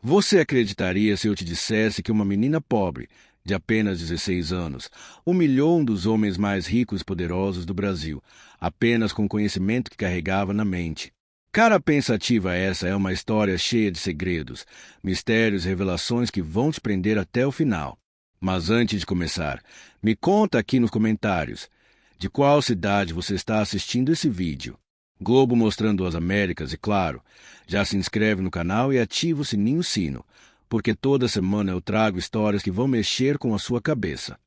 Você acreditaria se eu te dissesse que uma menina pobre, de apenas 16 anos, humilhou um dos homens mais ricos e poderosos do Brasil, apenas com o conhecimento que carregava na mente? Cara pensativa, essa é uma história cheia de segredos, mistérios e revelações que vão te prender até o final. Mas antes de começar, me conta aqui nos comentários de qual cidade você está assistindo esse vídeo. Globo mostrando as Américas e, claro, já se inscreve no canal e ativa o sininho, porque toda semana eu trago histórias que vão mexer com a sua cabeça.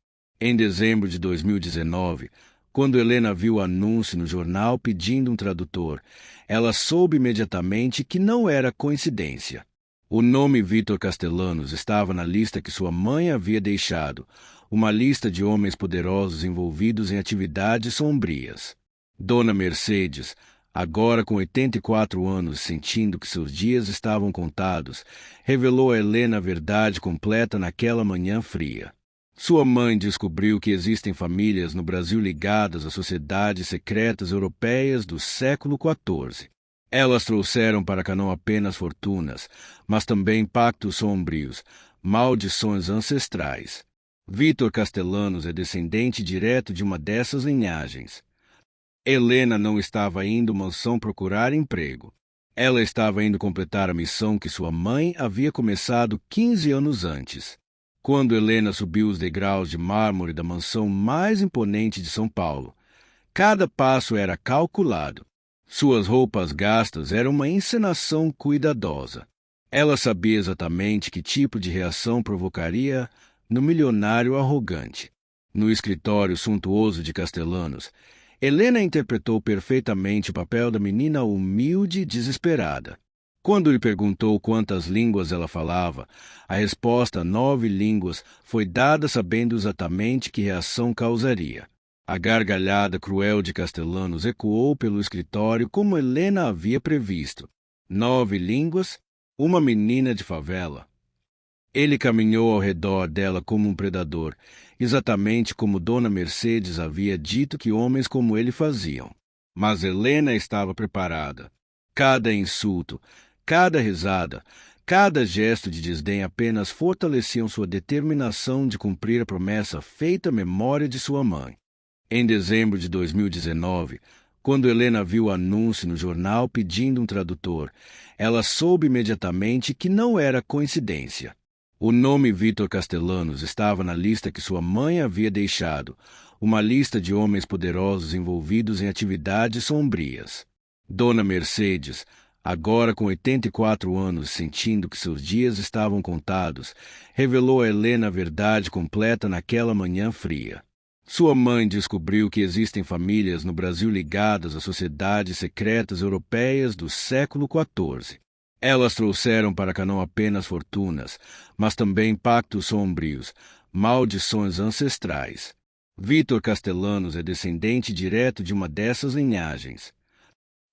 Em dezembro de 2019, quando Helena viu o anúncio no jornal pedindo um tradutor, ela soube imediatamente que não era coincidência. O nome Vítor Castellanos estava na lista que sua mãe havia deixado, uma lista de homens poderosos envolvidos em atividades sombrias. Dona Mercedes, agora com 84 anos, sentindo que seus dias estavam contados, revelou a Helena a verdade completa naquela manhã fria. Sua mãe descobriu que existem famílias no Brasil ligadas a sociedades secretas europeias do século XIV. Elas trouxeram para cá não apenas fortunas, mas também pactos sombrios, maldições ancestrais. Vítor Castellanos é descendente direto de uma dessas linhagens. Helena não estava indo à mansão procurar emprego. Ela estava indo completar a missão que sua mãe havia começado 15 anos antes. Quando Helena subiu os degraus de mármore da mansão mais imponente de São Paulo, cada passo era calculado. Suas roupas gastas eram uma encenação cuidadosa. Ela sabia exatamente que tipo de reação provocaria no milionário arrogante. No escritório suntuoso de Castellanos, Helena interpretou perfeitamente o papel da menina humilde e desesperada. Quando lhe perguntou quantas línguas ela falava, a resposta 9 línguas foi dada sabendo exatamente que reação causaria. A gargalhada cruel de Castellanos ecoou pelo escritório como Helena havia previsto. 9 línguas? Uma menina de favela. Ele caminhou ao redor dela como um predador, exatamente como Dona Mercedes havia dito que homens como ele faziam. Mas Helena estava preparada. Cada insulto, cada risada, cada gesto de desdém apenas fortaleciam sua determinação de cumprir a promessa feita à memória de sua mãe. Em dezembro de 2019, quando Helena viu o anúncio no jornal pedindo um tradutor, ela soube imediatamente que não era coincidência. O nome Vítor Castellanos estava na lista que sua mãe havia deixado, uma lista de homens poderosos envolvidos em atividades sombrias. Dona Mercedes, agora com 84 anos, sentindo que seus dias estavam contados, revelou a Helena a verdade completa naquela manhã fria. Sua mãe descobriu que existem famílias no Brasil ligadas a sociedades secretas europeias do século XIV. Elas trouxeram para cá não apenas fortunas, mas também pactos sombrios, maldições ancestrais. Vítor Castellanos é descendente direto de uma dessas linhagens.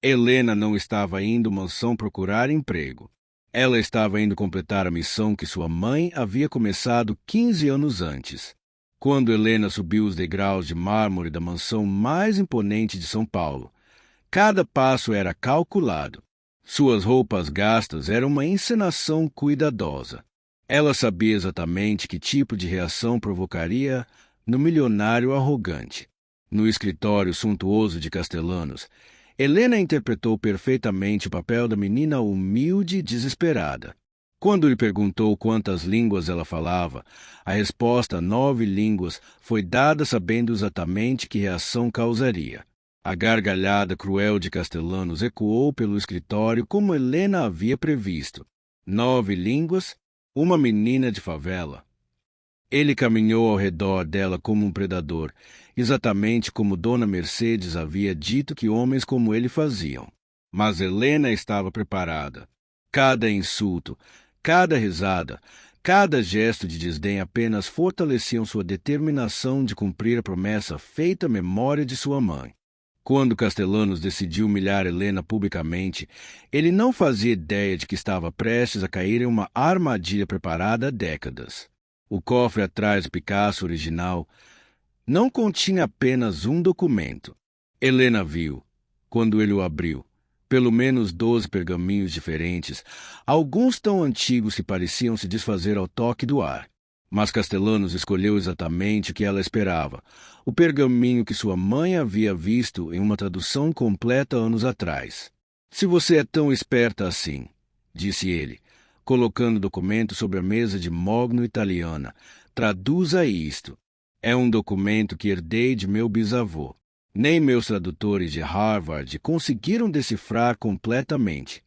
Helena não estava indo à mansão procurar emprego. Ela estava indo completar a missão que sua mãe havia começado 15 anos antes. Quando Helena subiu os degraus de mármore da mansão mais imponente de São Paulo, cada passo era calculado. Suas roupas gastas eram uma encenação cuidadosa. Ela sabia exatamente que tipo de reação provocaria no milionário arrogante. No escritório suntuoso de Castellanos, Helena interpretou perfeitamente o papel da menina humilde e desesperada. Quando lhe perguntou quantas línguas ela falava, a resposta 9 línguas foi dada sabendo exatamente que reação causaria. A gargalhada cruel de Castellanos ecoou pelo escritório como Helena havia previsto. 9 línguas? Uma menina de favela. Ele caminhou ao redor dela como um predador, exatamente como Dona Mercedes havia dito que homens como ele faziam. Mas Helena estava preparada. Cada insulto, cada risada, cada gesto de desdém apenas fortaleciam sua determinação de cumprir a promessa feita à memória de sua mãe. Quando Castellanos decidiu humilhar Helena publicamente, ele não fazia ideia de que estava prestes a cair em uma armadilha preparada há décadas. O cofre atrás do Picasso original não continha apenas um documento. Helena viu, quando ele o abriu, Pelo menos 12 pergaminhos diferentes, alguns tão antigos que pareciam se desfazer ao toque do ar. Mas Castellanos escolheu exatamente o que ela esperava, o pergaminho que sua mãe havia visto em uma tradução completa anos atrás. Se você é tão esperta assim, disse ele, colocando o documento sobre a mesa de mogno italiana, traduza isto. É um documento que herdei de meu bisavô. Nem meus tradutores de Harvard conseguiram decifrar completamente.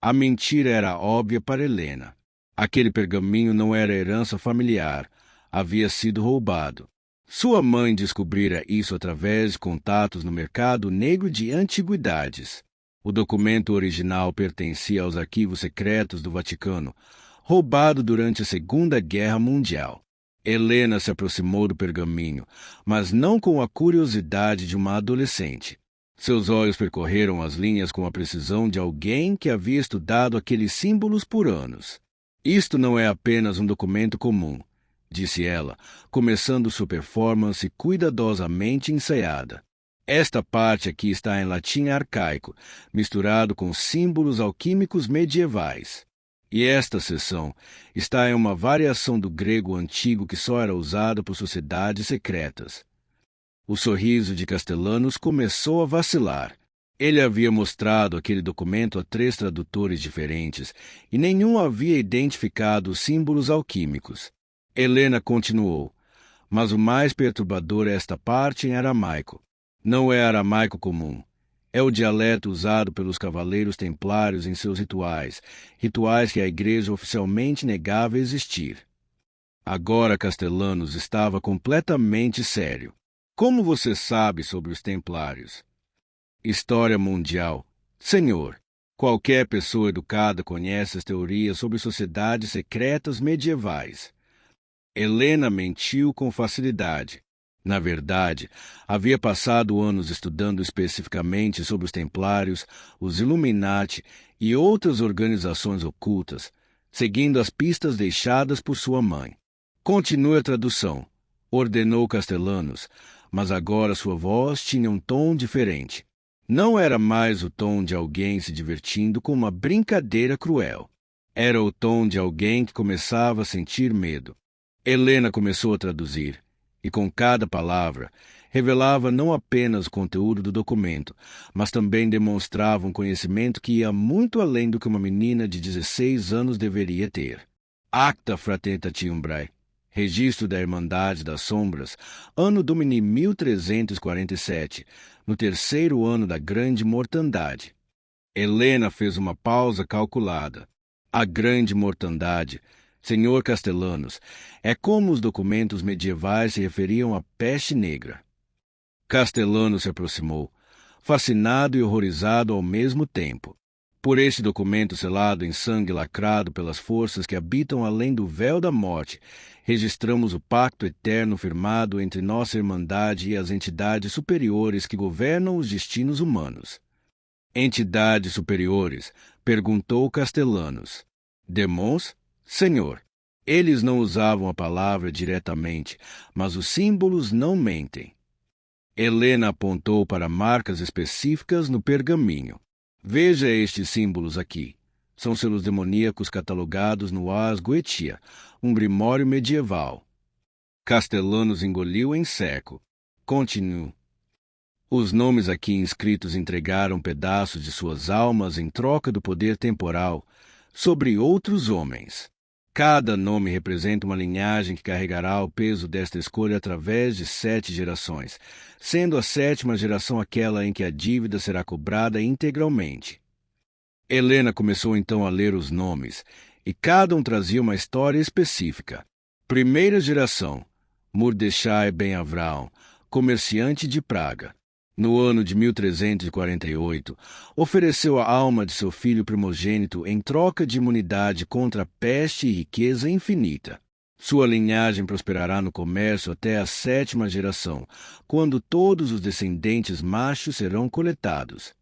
A mentira era óbvia para Helena. Aquele pergaminho não era herança familiar, havia sido roubado. Sua mãe descobrira isso através de contatos no mercado negro de antiguidades. O documento original pertencia aos arquivos secretos do Vaticano, roubado durante a Segunda Guerra Mundial. Helena se aproximou do pergaminho, mas não com a curiosidade de uma adolescente. Seus olhos percorreram as linhas com a precisão de alguém que havia estudado aqueles símbolos por anos. Isto não é apenas um documento comum, disse ela, começando sua performance cuidadosamente ensaiada. Esta parte aqui está em latim arcaico, misturado com símbolos alquímicos medievais. E esta seção está em uma variação do grego antigo que só era usada por sociedades secretas. O sorriso de Castellanos começou a vacilar. Ele havia mostrado aquele documento a 3 tradutores diferentes e nenhum havia identificado os símbolos alquímicos. Helena continuou, mas o mais perturbador é esta parte em aramaico. Não é aramaico comum. É o dialeto usado pelos cavaleiros templários em seus rituais, rituais que a Igreja oficialmente negava existir. Agora Castellanos estava completamente sério. Como você sabe sobre os templários? História mundial. Senhor, qualquer pessoa educada conhece as teorias sobre sociedades secretas medievais. Helena mentiu com facilidade. Na verdade, havia passado anos estudando especificamente sobre os Templários, os Illuminati e outras organizações ocultas, seguindo as pistas deixadas por sua mãe. Continue a tradução, ordenou Castellanos, mas agora sua voz tinha um tom diferente. Não era mais o tom de alguém se divertindo com uma brincadeira cruel. Era o tom de alguém que começava a sentir medo. Helena começou a traduzir. E com cada palavra, revelava não apenas o conteúdo do documento, mas também demonstrava um conhecimento que ia muito além do que uma menina de 16 anos deveria ter. Acta Fraternitatis, registro da Irmandade das Sombras, ano Domini 1347, no 3º ano da Grande Mortandade. Helena fez uma pausa calculada. A Grande Mortandade, Senhor Castellanos, é como os documentos medievais se referiam à peste negra. Castellanos se aproximou, fascinado e horrorizado ao mesmo tempo. Por este documento selado em sangue lacrado pelas forças que habitam além do véu da morte, registramos o pacto eterno firmado entre nossa Irmandade e as entidades superiores que governam os destinos humanos. Entidades superiores? Perguntou Castellanos. Demons? Senhor, eles não usavam a palavra diretamente, mas os símbolos não mentem. Helena apontou para marcas específicas no pergaminho. Veja estes símbolos aqui. São selos demoníacos catalogados no Ars Goetia, um grimório medieval. Castellanos engoliu em seco. Continue. Os nomes aqui inscritos entregaram pedaços de suas almas em troca do poder temporal sobre outros homens. Cada nome representa uma linhagem que carregará o peso desta escolha através de 7 gerações, sendo a 7ª geração aquela em que a dívida será cobrada integralmente. Helena começou então a ler os nomes, e cada um trazia uma história específica. Primeira geração, Mordechai ben Avram, comerciante de Praga. No ano de 1348, ofereceu a alma de seu filho primogênito em troca de imunidade contra a peste e riqueza infinita. Sua linhagem prosperará no comércio até a 7ª geração, quando todos os descendentes machos serão coletados.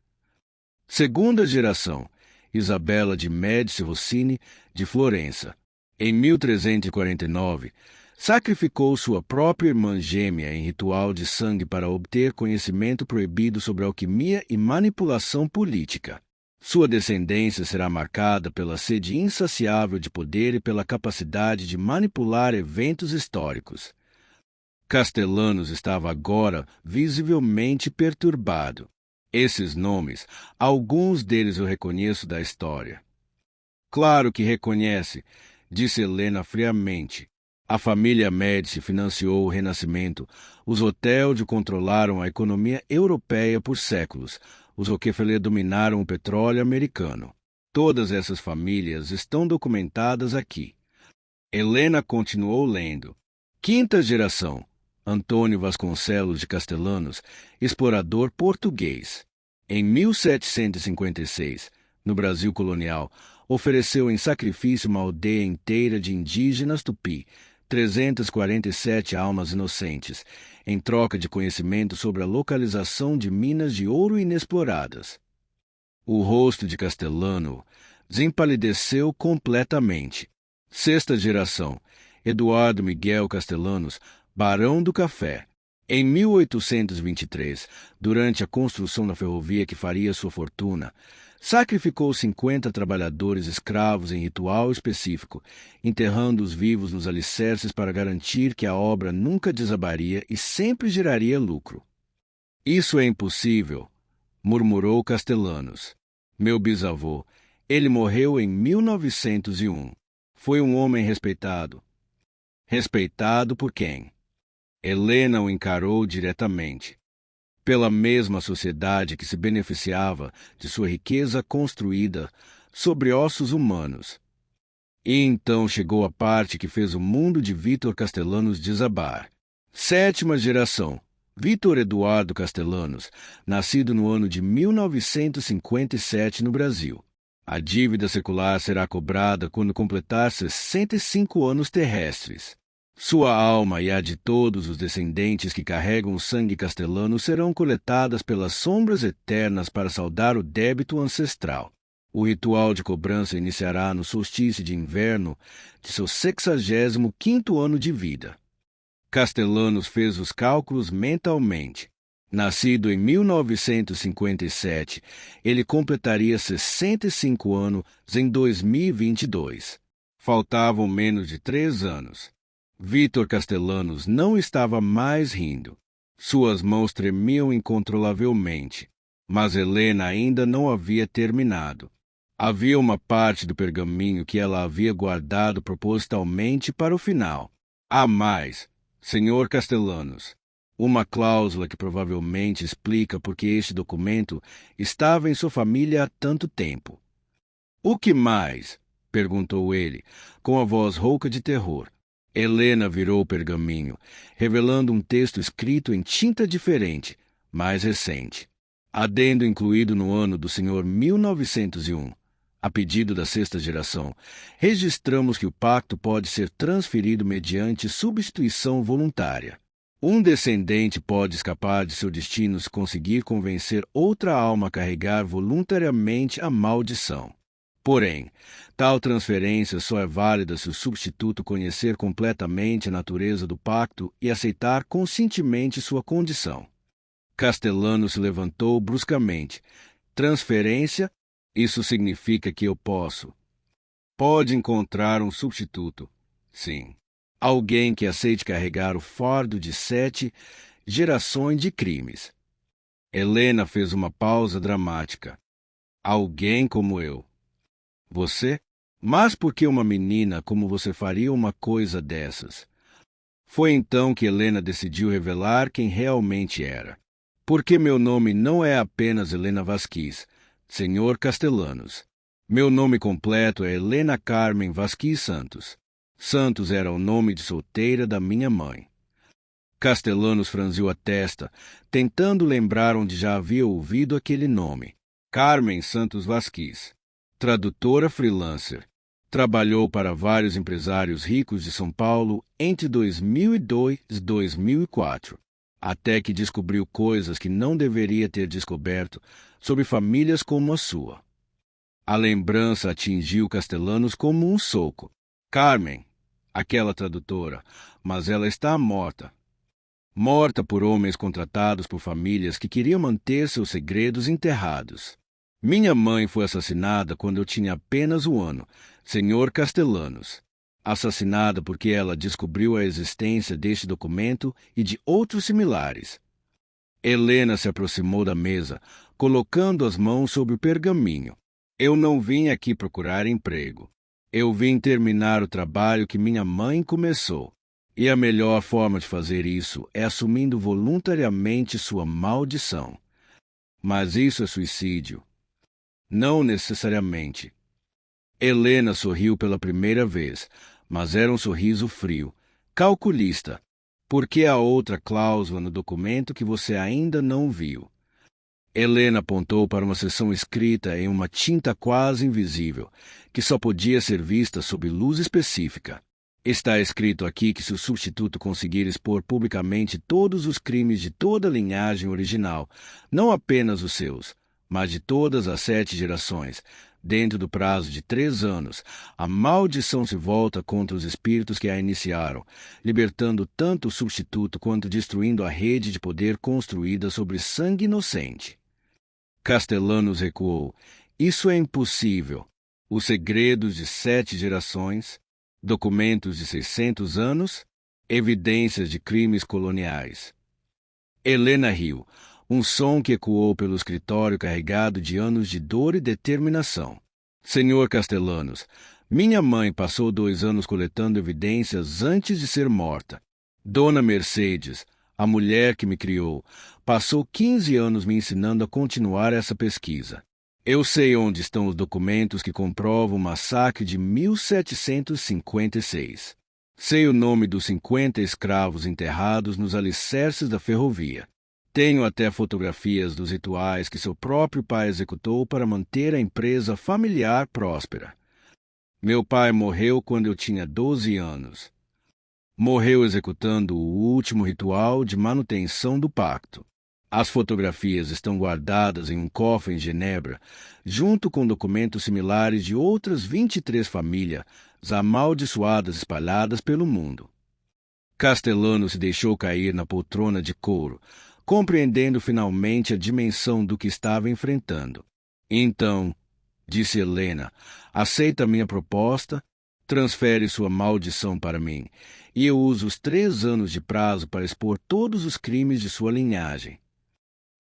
Segunda geração, Isabela de Médici Rossini, de Florença. Em 1349, sacrificou sua própria irmã gêmea em ritual de sangue para obter conhecimento proibido sobre alquimia e manipulação política. Sua descendência será marcada pela sede insaciável de poder e pela capacidade de manipular eventos históricos. Castellanos estava agora visivelmente perturbado. Esses nomes, alguns deles eu reconheço da história. Claro que reconhece, disse Helena friamente. A família Médici financiou o Renascimento. Os Rothschild controlaram a economia europeia por séculos. Os Rockefeller dominaram o petróleo americano. Todas essas famílias estão documentadas aqui. Helena continuou lendo. Quinta geração. Antônio Vasconcelos de Castellanos, explorador português. Em 1756, no Brasil colonial, ofereceu em sacrifício uma aldeia inteira de indígenas tupi, 347 almas inocentes, em troca de conhecimento sobre a localização de minas de ouro inexploradas. O rosto de Castellano desempalideceu completamente. Sexta geração. Eduardo Miguel Castellanos, Barão do Café. Em 1823, durante a construção da ferrovia que faria sua fortuna, sacrificou 50 trabalhadores escravos em ritual específico, enterrando-os vivos nos alicerces para garantir que a obra nunca desabaria e sempre geraria lucro. Isso é impossível, murmurou Castellanos. Meu bisavô, ele morreu em 1901. Foi um homem respeitado. Respeitado por quem? Helena o encarou diretamente. Pela mesma sociedade que se beneficiava de sua riqueza construída sobre ossos humanos. E então chegou a parte que fez o mundo de Vítor Castellanos desabar. Sétima geração. Vítor Eduardo Castellanos, nascido no ano de 1957 no Brasil. A dívida secular será cobrada quando completar 65 anos terrestres. Sua alma e a de todos os descendentes que carregam o sangue castelano serão coletadas pelas sombras eternas para saldar o débito ancestral. O ritual de cobrança iniciará no solstício de inverno de seu 65º ano de vida. Castellanos fez os cálculos mentalmente. Nascido em 1957, ele completaria 65 anos em 2022. Faltavam menos de 3 anos. Vítor Castellanos não estava mais rindo. Suas mãos tremiam incontrolavelmente. Mas Helena ainda não havia terminado. Havia uma parte do pergaminho que ela havia guardado propositalmente para o final. Há mais, Senhor Castellanos. Uma cláusula que provavelmente explica por que este documento estava em sua família há tanto tempo. O que mais? Perguntou ele, com a voz rouca de terror. Helena virou o pergaminho, revelando um texto escrito em tinta diferente, mais recente. Adendo incluído no ano do Senhor 1901. A pedido da sexta geração, registramos que o pacto pode ser transferido mediante substituição voluntária. Um descendente pode escapar de seu destino se conseguir convencer outra alma a carregar voluntariamente a maldição. Porém, tal transferência só é válida se o substituto conhecer completamente a natureza do pacto e aceitar conscientemente sua condição. Castellano se levantou bruscamente. Transferência? Isso significa que eu posso. Pode encontrar um substituto. Sim. Alguém que aceite carregar o fardo de 7 gerações de crimes. Helena fez uma pausa dramática. Alguém como eu. Você? Mas por que uma menina como você faria uma coisa dessas? Foi então que Helena decidiu revelar quem realmente era. Porque meu nome não é apenas Helena Vasquez, Senhor Castellanos. Meu nome completo é Helena Carmen Vasquez Santos. Santos era o nome de solteira da minha mãe. Castellanos franziu a testa, tentando lembrar onde já havia ouvido aquele nome. Carmen Santos Vasquez. Tradutora freelancer. Trabalhou para vários empresários ricos de São Paulo entre 2002 e 2004, até que descobriu coisas que não deveria ter descoberto sobre famílias como a sua. A lembrança atingiu Castellanos como um soco. Carmen, aquela tradutora, mas ela está morta. Morta por homens contratados por famílias que queriam manter seus segredos enterrados. Minha mãe foi assassinada quando eu tinha apenas 1 ano, Sr. Castellanos. Assassinada porque ela descobriu a existência deste documento e de outros similares. Helena se aproximou da mesa, colocando as mãos sobre o pergaminho. Eu não vim aqui procurar emprego. Eu vim terminar o trabalho que minha mãe começou. E a melhor forma de fazer isso é assumindo voluntariamente sua maldição. Mas isso é suicídio. Não necessariamente. Helena sorriu pela primeira vez, mas era um sorriso frio, calculista. Por que há outra cláusula no documento que você ainda não viu? Helena apontou para uma seção escrita em uma tinta quase invisível, que só podia ser vista sob luz específica. Está escrito aqui que se o substituto conseguir expor publicamente todos os crimes de toda a linhagem original, não apenas os seus, mas de todas as 7 gerações, dentro do prazo de 3 anos, a maldição se volta contra os espíritos que a iniciaram, libertando tanto o substituto quanto destruindo a rede de poder construída sobre sangue inocente. Castellanos recuou. Isso é impossível. Os segredos de 7 gerações, documentos de 600 anos, evidências de crimes coloniais. Helena riu, um som que ecoou pelo escritório carregado de anos de dor e determinação. Senhor Castellanos, minha mãe passou 2 anos coletando evidências antes de ser morta. Dona Mercedes, a mulher que me criou, passou 15 anos me ensinando a continuar essa pesquisa. Eu sei onde estão os documentos que comprovam o massacre de 1756. Sei o nome dos 50 escravos enterrados nos alicerces da ferrovia. Tenho até fotografias dos rituais que seu próprio pai executou para manter a empresa familiar próspera. Meu pai morreu quando eu tinha 12 anos. Morreu executando o último ritual de manutenção do pacto. As fotografias estão guardadas em um cofre em Genebra, junto com documentos similares de outras 23 famílias amaldiçoadas espalhadas pelo mundo. Castellano se deixou cair na poltrona de couro, compreendendo finalmente a dimensão do que estava enfrentando. Então, disse Helena, aceita minha proposta, transfere sua maldição para mim, e eu uso os 3 anos de prazo para expor todos os crimes de sua linhagem.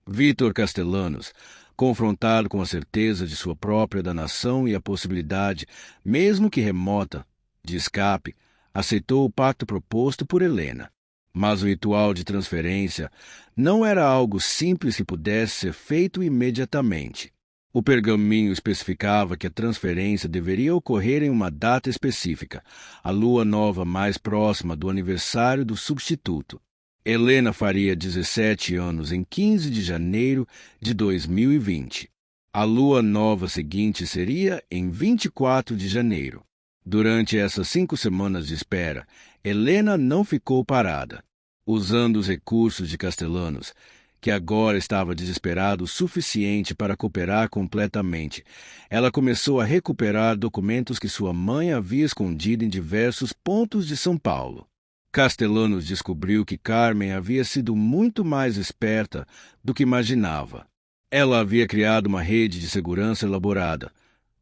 Vítor Castellanos, confrontado com a certeza de sua própria danação e a possibilidade, mesmo que remota, de escape, aceitou o pacto proposto por Helena. Mas o ritual de transferência não era algo simples que pudesse ser feito imediatamente. O pergaminho especificava que a transferência deveria ocorrer em uma data específica, a lua nova mais próxima do aniversário do substituto. Helena faria 17 anos em 15 de janeiro de 2020. A lua nova seguinte seria em 24 de janeiro. Durante essas 5 semanas de espera, Helena não ficou parada. Usando os recursos de Castellanos, que agora estava desesperado o suficiente para cooperar completamente, ela começou a recuperar documentos que sua mãe havia escondido em diversos pontos de São Paulo. Castellanos descobriu que Carmen havia sido muito mais esperta do que imaginava. Ela havia criado uma rede de segurança elaborada,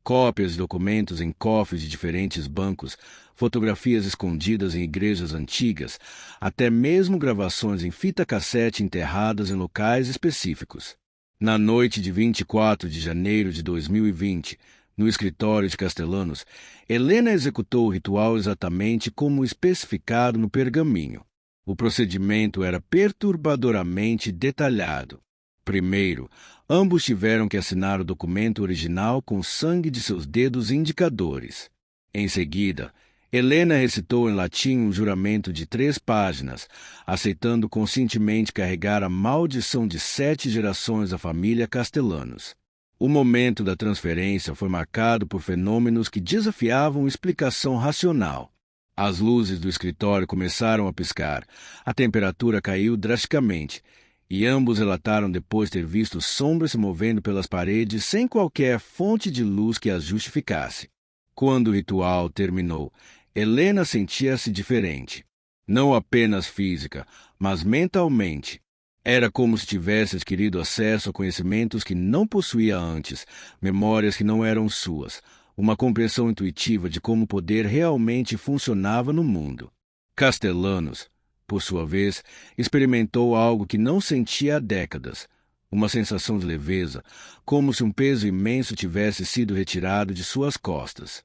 cópias de documentos em cofres de diferentes bancos, fotografias escondidas em igrejas antigas, até mesmo gravações em fita cassete enterradas em locais específicos. Na noite de 24 de janeiro de 2020, no escritório de Castellanos, Helena executou o ritual exatamente como especificado no pergaminho. O procedimento era perturbadoramente detalhado. Primeiro, ambos tiveram que assinar o documento original com sangue de seus dedos indicadores. Em seguida, Helena recitou em latim um juramento de 3 páginas, aceitando conscientemente carregar a maldição de 7 gerações da família Castellanos. O momento da transferência foi marcado por fenômenos que desafiavam explicação racional. As luzes do escritório começaram a piscar, a temperatura caiu drasticamente, e ambos relataram depois ter visto sombras se movendo pelas paredes sem qualquer fonte de luz que as justificasse. Quando o ritual terminou, Helena sentia-se diferente. Não apenas física, mas mentalmente. Era como se tivesse adquirido acesso a conhecimentos que não possuía antes, memórias que não eram suas, uma compreensão intuitiva de como o poder realmente funcionava no mundo. Castellanos, por sua vez, experimentou algo que não sentia há décadas, uma sensação de leveza, como se um peso imenso tivesse sido retirado de suas costas.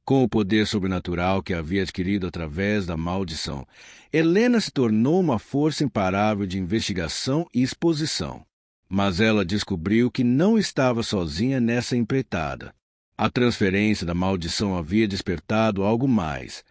Com o poder sobrenatural que havia adquirido através da maldição, Helena se tornou uma força imparável de investigação e exposição. Mas ela descobriu que não estava sozinha nessa empreitada. A transferência da maldição havia despertado algo mais.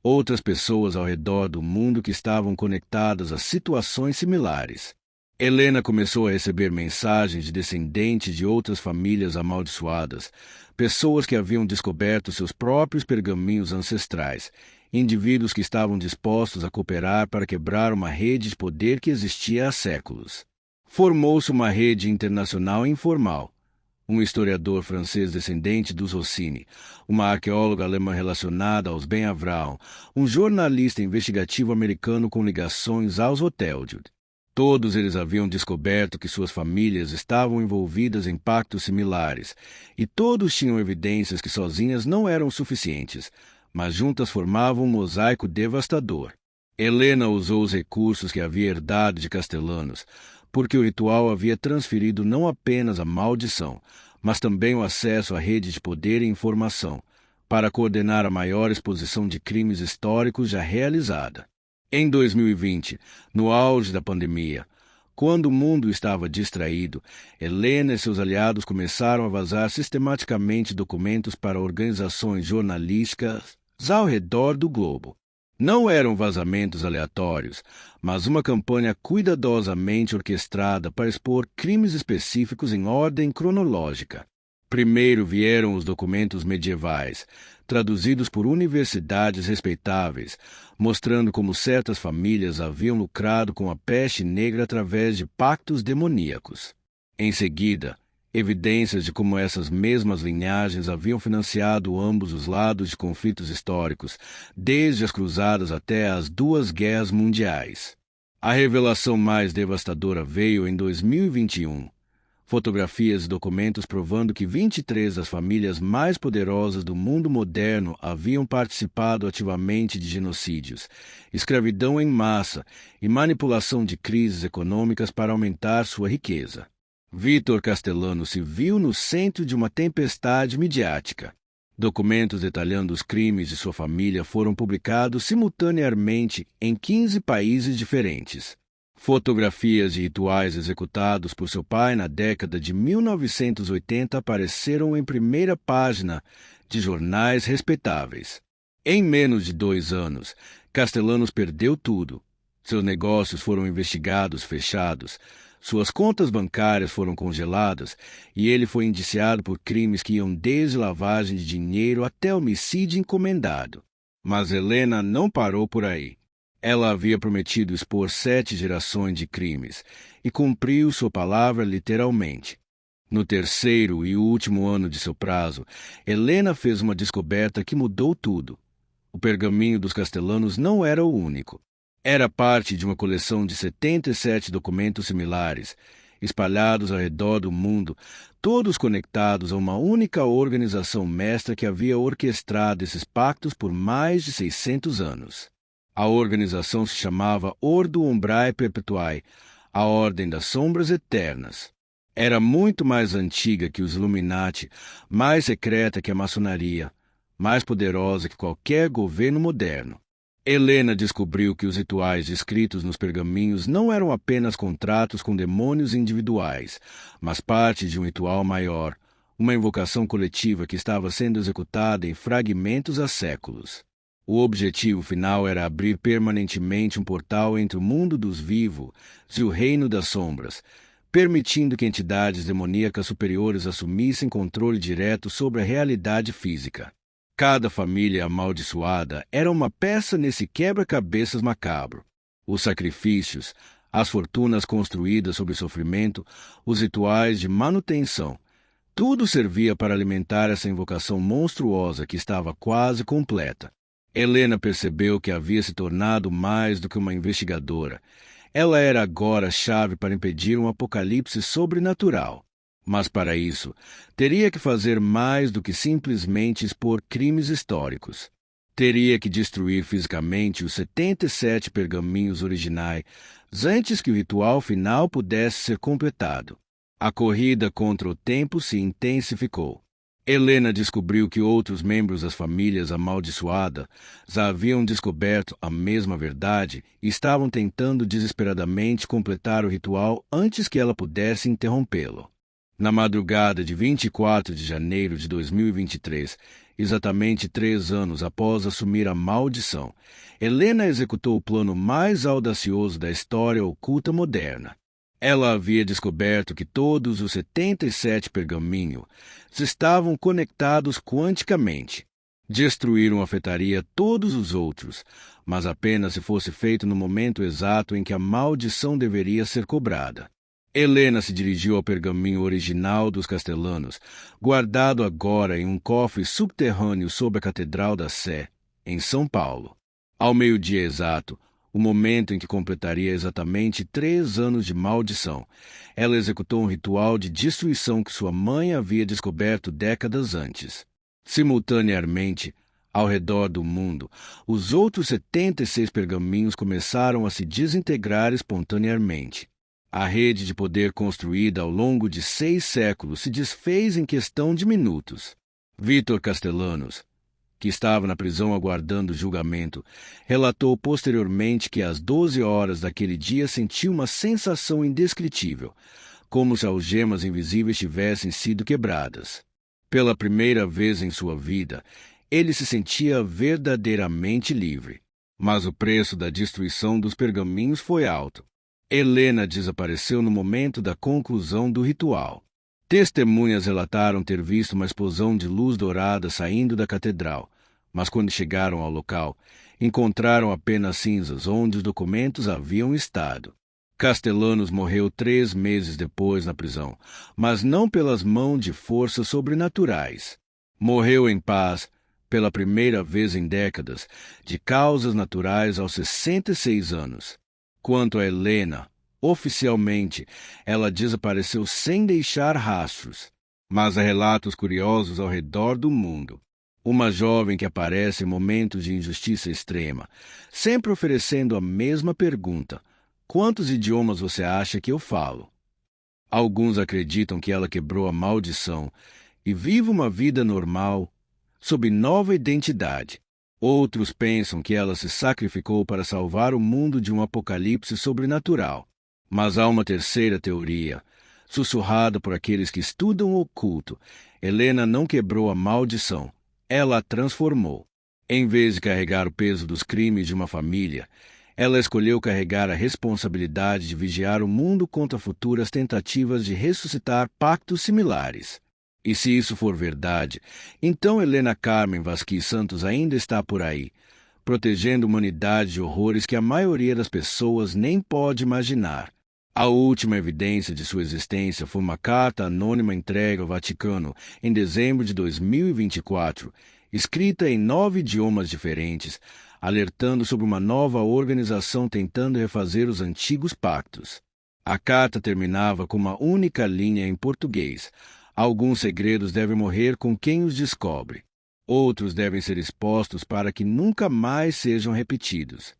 Outras pessoas ao redor do mundo que estavam conectadas a situações similares. Helena começou a receber mensagens de descendentes de outras famílias amaldiçoadas, pessoas que haviam descoberto seus próprios pergaminhos ancestrais, indivíduos que estavam dispostos a cooperar para quebrar uma rede de poder que existia há séculos. Formou-se uma rede internacional informal. Um historiador francês descendente dos Rossini, uma arqueóloga alemã relacionada aos Ben-Avraham, um jornalista investigativo americano com ligações aos Rothschild. Todos eles haviam descoberto que suas famílias estavam envolvidas em pactos similares, e todos tinham evidências que sozinhas não eram suficientes, mas juntas formavam um mosaico devastador. Helena usou os recursos que havia herdado de Castellanos, porque o ritual havia transferido não apenas a maldição, mas também o acesso à rede de poder e informação, para coordenar a maior exposição de crimes históricos já realizada. Em 2020, no auge da pandemia, quando o mundo estava distraído, Helena e seus aliados começaram a vazar sistematicamente documentos para organizações jornalísticas ao redor do globo. Não eram vazamentos aleatórios, mas uma campanha cuidadosamente orquestrada para expor crimes específicos em ordem cronológica. Primeiro vieram os documentos medievais, traduzidos por universidades respeitáveis, mostrando como certas famílias haviam lucrado com a peste negra através de pactos demoníacos. Em seguida, evidências de como essas mesmas linhagens haviam financiado ambos os lados de conflitos históricos, desde as cruzadas até as duas guerras mundiais. A revelação mais devastadora veio em 2021. Fotografias e documentos provando que 23 das famílias mais poderosas do mundo moderno haviam participado ativamente de genocídios, escravidão em massa e manipulação de crises econômicas para aumentar sua riqueza. Vítor Castellanos se viu no centro de uma tempestade midiática. Documentos detalhando os crimes de sua família foram publicados simultaneamente em 15 países diferentes. Fotografias de rituais executados por seu pai na década de 1980 apareceram em primeira página de jornais respeitáveis. Em menos de 2 anos, Castellanos perdeu tudo. Seus negócios foram investigados, fechados, suas contas bancárias foram congeladas e ele foi indiciado por crimes que iam desde lavagem de dinheiro até homicídio encomendado. Mas Helena não parou por aí. Ela havia prometido expor 7 gerações de crimes e cumpriu sua palavra literalmente. No terceiro e último ano de seu prazo, Helena fez uma descoberta que mudou tudo. O pergaminho dos Castellanos não era o único. Era parte de uma coleção de 77 documentos similares, espalhados ao redor do mundo, todos conectados a uma única organização mestra que havia orquestrado esses pactos por mais de 600 anos. A organização se chamava Ordo Umbrae Perpetuae, a Ordem das Sombras Eternas. Era muito mais antiga que os Illuminati, mais secreta que a maçonaria, mais poderosa que qualquer governo moderno. Helena descobriu que os rituais descritos nos pergaminhos não eram apenas contratos com demônios individuais, mas parte de um ritual maior, uma invocação coletiva que estava sendo executada em fragmentos há séculos. O objetivo final era abrir permanentemente um portal entre o mundo dos vivos e o reino das sombras, permitindo que entidades demoníacas superiores assumissem controle direto sobre a realidade física. Cada família amaldiçoada era uma peça nesse quebra-cabeças macabro. Os sacrifícios, as fortunas construídas sobre sofrimento, os rituais de manutenção, tudo servia para alimentar essa invocação monstruosa que estava quase completa. Helena percebeu que havia se tornado mais do que uma investigadora. Ela era agora a chave para impedir um apocalipse sobrenatural. Mas para isso, teria que fazer mais do que simplesmente expor crimes históricos. Teria que destruir fisicamente os 77 pergaminhos originais antes que o ritual final pudesse ser completado. A corrida contra o tempo se intensificou. Helena descobriu que outros membros das famílias amaldiçoadas já haviam descoberto a mesma verdade e estavam tentando desesperadamente completar o ritual antes que ela pudesse interrompê-lo. Na madrugada de 24 de janeiro de 2023, exatamente 3 anos após assumir a maldição, Helena executou o plano mais audacioso da história oculta moderna. Ela havia descoberto que todos os 77 pergaminhos estavam conectados quanticamente. Destruir afetaria todos os outros, mas apenas se fosse feito no momento exato em que a maldição deveria ser cobrada. Helena se dirigiu ao pergaminho original dos Castellanos, guardado agora em um cofre subterrâneo sob a Catedral da Sé, em São Paulo. Ao meio-dia exato, o momento em que completaria exatamente 3 anos de maldição, ela executou um ritual de destruição que sua mãe havia descoberto décadas antes. Simultaneamente, ao redor do mundo, os outros 76 pergaminhos começaram a se desintegrar espontaneamente. A rede de poder construída ao longo de 6 séculos se desfez em questão de minutos. Vítor Castellanos, que estava na prisão aguardando julgamento, relatou posteriormente que às 12 horas daquele dia sentiu uma sensação indescritível, como se algemas invisíveis tivessem sido quebradas. Pela primeira vez em sua vida, ele se sentia verdadeiramente livre. Mas o preço da destruição dos pergaminhos foi alto. Helena desapareceu no momento da conclusão do ritual. Testemunhas relataram ter visto uma explosão de luz dourada saindo da catedral, mas quando chegaram ao local, encontraram apenas cinzas onde os documentos haviam estado. Castellanos morreu 3 meses depois na prisão, mas não pelas mãos de forças sobrenaturais. Morreu em paz, pela primeira vez em décadas, de causas naturais aos 66 anos. Quanto a Helena, oficialmente, ela desapareceu sem deixar rastros, mas há relatos curiosos ao redor do mundo. Uma jovem que aparece em momentos de injustiça extrema, sempre oferecendo a mesma pergunta: quantos idiomas você acha que eu falo? Alguns acreditam que ela quebrou a maldição e vive uma vida normal, sob nova identidade. Outros pensam que ela se sacrificou para salvar o mundo de um apocalipse sobrenatural. Mas há uma terceira teoria, sussurrada por aqueles que estudam o oculto. Helena não quebrou a maldição, ela a transformou. Em vez de carregar o peso dos crimes de uma família, ela escolheu carregar a responsabilidade de vigiar o mundo contra futuras tentativas de ressuscitar pactos similares. E se isso for verdade, então Helena Carmen Vasquez Santos ainda está por aí, protegendo a humanidade de horrores que a maioria das pessoas nem pode imaginar. A última evidência de sua existência foi uma carta anônima entregue ao Vaticano em dezembro de 2024, escrita em 9 idiomas diferentes, alertando sobre uma nova organização tentando refazer os antigos pactos. A carta terminava com uma única linha em português: alguns segredos devem morrer com quem os descobre. Outros devem ser expostos para que nunca mais sejam repetidos.